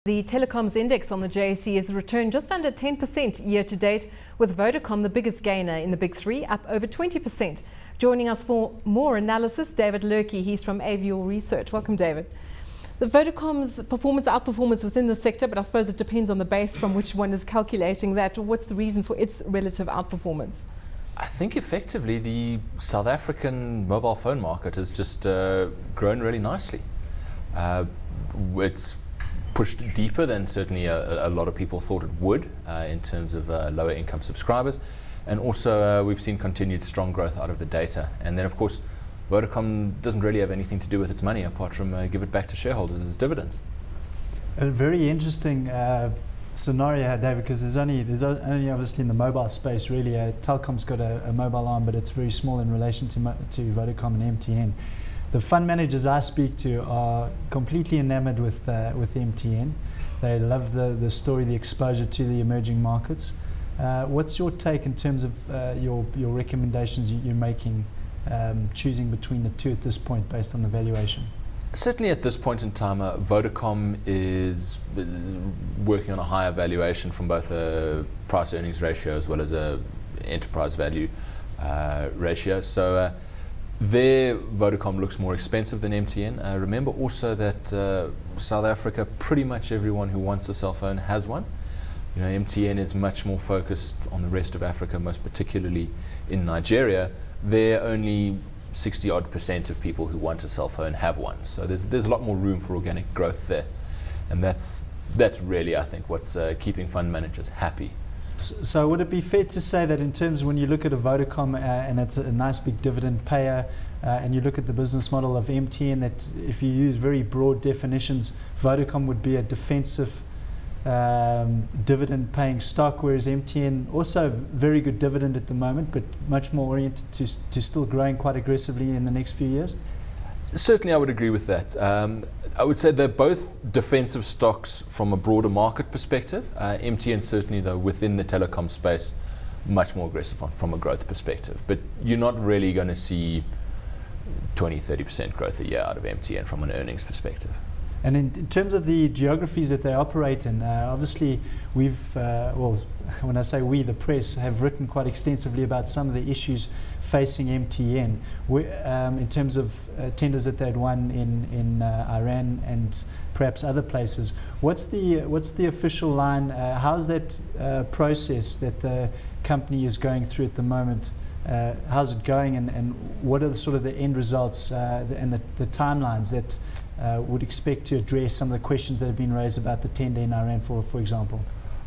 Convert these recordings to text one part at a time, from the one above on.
The Telecoms index on the JSE has returned just under 10% year to date, with Vodacom the biggest gainer in the big three, up over 20%. Joining us for more analysis, David Lerche. He's from Avior Research. Welcome, David. The Vodacom's performance outperformers within the sector, but I suppose it depends on the base from which one is calculating that. What's the reason for its relative outperformance? I think effectively the South African mobile phone market has just grown really nicely. It's pushed deeper than certainly a lot of people thought it would in terms of lower income subscribers. And also we've seen continued strong growth out of the data. And then of course, Vodacom doesn't really have anything to do with its money apart from give it back to shareholders as dividends. A very interesting scenario, David, because there's only obviously in the mobile space really. Telcom's got a mobile arm, but it's very small in relation to Vodacom and MTN. The fund managers I speak to are completely enamored with MTN. They love the story, the exposure to the emerging markets. What's your take in terms of your recommendations you're making, choosing between the two at this point based on the valuation? Certainly at this point in time, Vodacom is working on a higher valuation from both a price-earnings ratio as well as a enterprise value ratio. So there, Vodacom looks more expensive than MTN. Remember also that South Africa, pretty much everyone who wants a cell phone has one. You know, MTN is much more focused on the rest of Africa, most particularly in Nigeria. There, only 60-odd% of people who want a cell phone have one. So there's a lot more room for organic growth there, and that's really, I think, what's keeping fund managers happy. So would it be fair to say that in terms when you look at a Vodacom and it's a nice big dividend payer, and you look at the business model of MTN, that if you use very broad definitions, Vodacom would be a defensive dividend paying stock, whereas MTN also very good dividend at the moment, but much more oriented to still growing quite aggressively in the next few years? Certainly I would agree with that. I would say they're both defensive stocks from a broader market perspective. MTN certainly, though, within the telecom space, much more aggressive from a growth perspective. But you're not really going to see 20-30% growth a year out of MTN from an earnings perspective. And in terms of the geographies that they operate in, obviously we've, well, when I say we, the press, have written quite extensively about some of the issues facing MTN in terms of tenders that they'd won in Iran and perhaps other places. What's the official line? How's that process that the company is going through at the moment? How's it going, and what are sort of the end results and the timelines that would expect to address some of the questions that have been raised about the tender in Iran, for example?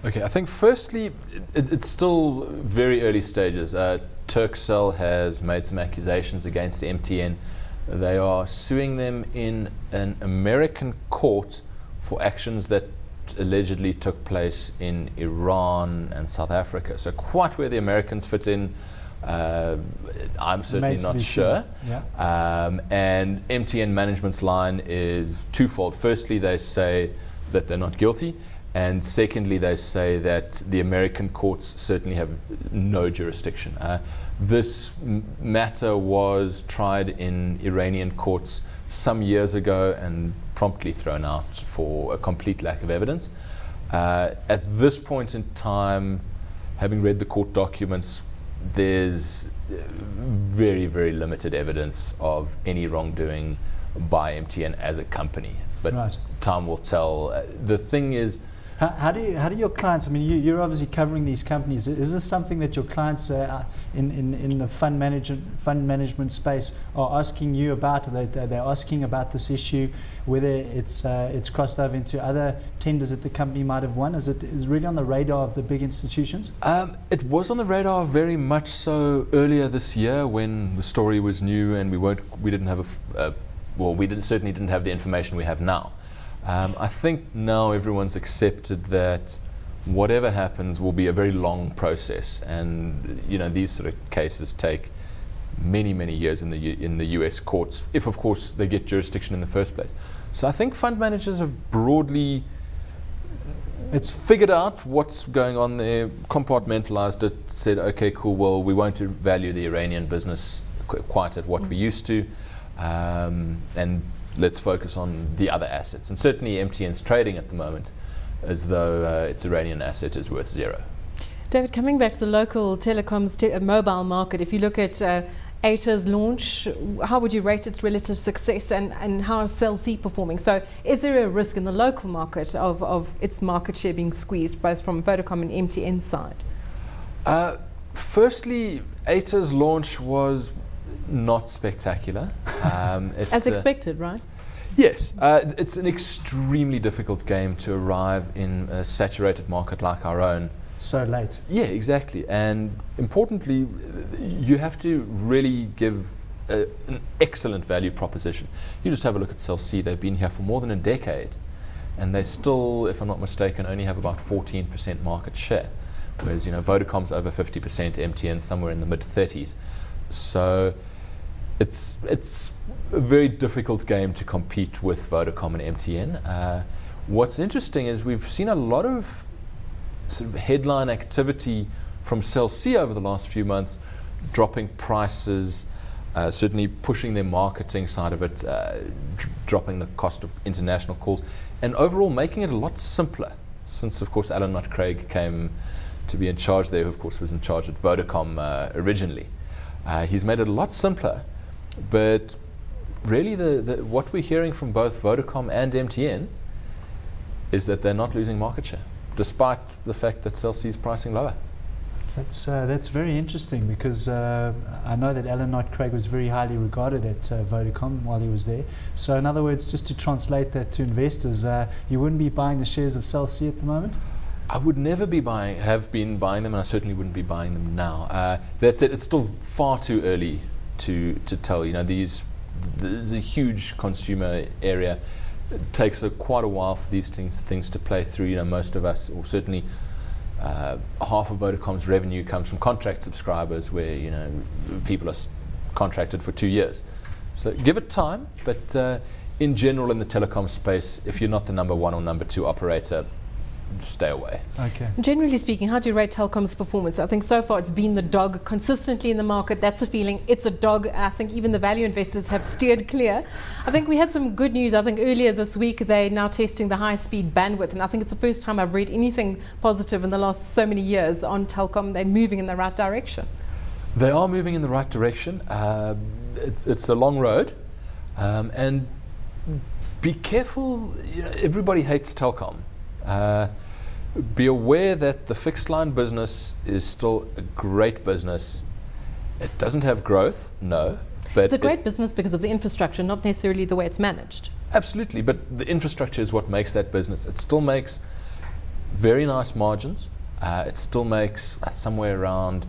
Okay, I think firstly, it's still very early stages. Turkcell has made some accusations against MTN. They are suing them in an American court for actions that allegedly took place in Iran and South Africa. So quite where the Americans fit in, I'm certainly not sure. Yeah. And MTN management's line is twofold. Firstly, they say that they're not guilty, and secondly, they say that the American courts certainly have no jurisdiction. This matter was tried in Iranian courts some years ago and promptly thrown out for a complete lack of evidence. At this point in time, having read the court documents, there's very, very limited evidence of any wrongdoing by MTN as a company. But right. Time will tell. The thing is, how do your clients, I mean, you're obviously covering these companies. Is this something that your clients in the fund management space are asking you about? They're asking about this issue, whether it's crossed over into other tenders that the company might have won? Is it really on the radar of the big institutions? It was on the radar very much so earlier this year when the story was new and we didn't have certainly didn't have the information we have now. I think now everyone's accepted that whatever happens will be a very long process, and you know these sort of cases take many, many years in the US courts, if of course they get jurisdiction in the first place. So I think fund managers have broadly figured out what's going on there, compartmentalized it, said okay, cool, well we won't value the Iranian business quite at what we used to, and let's focus on the other assets. And certainly MTN's trading at the moment as though its Iranian asset is worth zero. David, coming back to the local telecoms mobile market, if you look at Airtel's launch, how would you rate its relative success, and how is Cell C performing? So is there a risk in the local market of its market share being squeezed, both from Vodacom and MTN side? Firstly, Airtel's launch was not spectacular. As expected, right? Yes, it's an extremely difficult game to arrive in a saturated market like our own. So late. Yeah, exactly. And importantly, you have to really give an excellent value proposition. You just have a look at Cell C. They've been here for more than a decade, and they still, if I'm not mistaken, only have about 14% market share. Whereas, Vodacom's over 50%, MTN somewhere in the mid-30s. So it's a very difficult game to compete with Vodacom and MTN. What's interesting is we've seen a lot of sort of headline activity from Cell C over the last few months, dropping prices, certainly pushing their marketing side of it, dropping the cost of international calls, and overall making it a lot simpler since, of course, Alan Craig came to be in charge there, who, of course, was in charge at Vodacom originally. He's made it a lot simpler, but really what we're hearing from both Vodacom and MTN is that they're not losing market share, despite the fact that Cell C is pricing lower. That's very interesting, because I know that Alan Craig was very highly regarded at Vodacom while he was there. So in other words, just to translate that to investors, you wouldn't be buying the shares of Cell C at the moment? I would never have been buying them, and I certainly wouldn't be buying them now. That said, it's still far too early to tell. This is a huge consumer area. It takes quite a while for these things to play through. Most of us, or certainly half of Vodacom's revenue comes from contract subscribers, where people are contracted for 2 years. So give it time, but in general in the telecom space, if you're not the number one or number two operator, stay away. Okay. Generally speaking, how do you rate Telkom's performance? I think so far it's been the dog consistently in the market. That's the feeling. It's a dog. I think even the value investors have steered clear. I think we had some good news. I think earlier this week they're now testing the high-speed bandwidth, and I think it's the first time I've read anything positive in the last so many years on Telkom. They're moving in the right direction. They are moving in the right direction. It's a long road, and be careful. Everybody hates Telkom. Be aware that the fixed line business is still a great business. It doesn't have growth, no. But it's a great business because of the infrastructure, not necessarily the way it's managed. Absolutely, but the infrastructure is what makes that business. It still makes very nice margins. It still makes somewhere around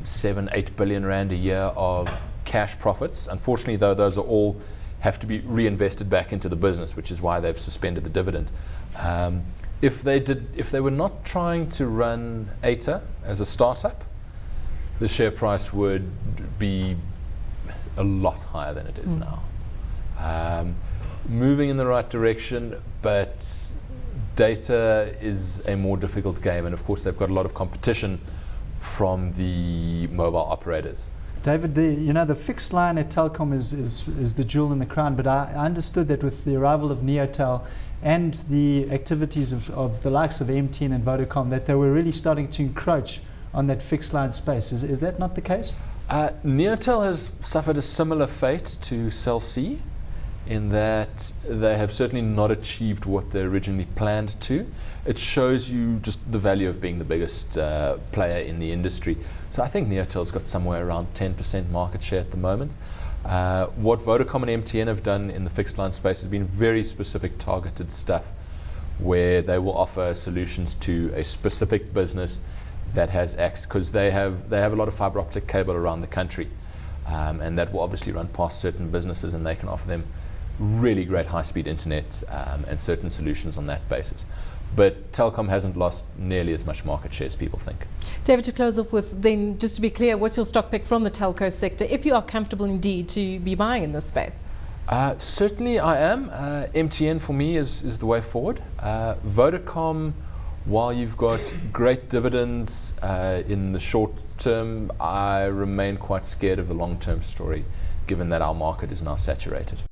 7-8 billion rand a year of cash profits. Unfortunately, though, those are all have to be reinvested back into the business, which is why they've suspended the dividend. If they were not trying to run ATA as a startup, the share price would be a lot higher than it is now. Moving in the right direction, but data is a more difficult game, and of course they've got a lot of competition from the mobile operators. David, the fixed line at Telkom is the jewel in the crown, but I understood that with the arrival of Neotel and the activities of the likes of MTN and Vodacom, that they were really starting to encroach on that fixed line space. Is that not the case? Neotel has suffered a similar fate to Cell C, in that they have certainly not achieved what they originally planned to. It shows you just the value of being the biggest player in the industry. So I think Neotel's got somewhere around 10% market share at the moment. What Vodacom and MTN have done in the fixed line space has been very specific targeted stuff, where they will offer solutions to a specific business that has access, because they have a lot of fiber optic cable around the country, and that will obviously run past certain businesses, and they can offer them really great high-speed internet and certain solutions on that basis. But Telkom hasn't lost nearly as much market share as people think. David, to close off with, then, just to be clear, what's your stock pick from the telco sector, if you are comfortable indeed to be buying in this space? Certainly I am. MTN for me is the way forward. Vodacom, while you've got great dividends in the short term, I remain quite scared of the long-term story, given that our market is now saturated.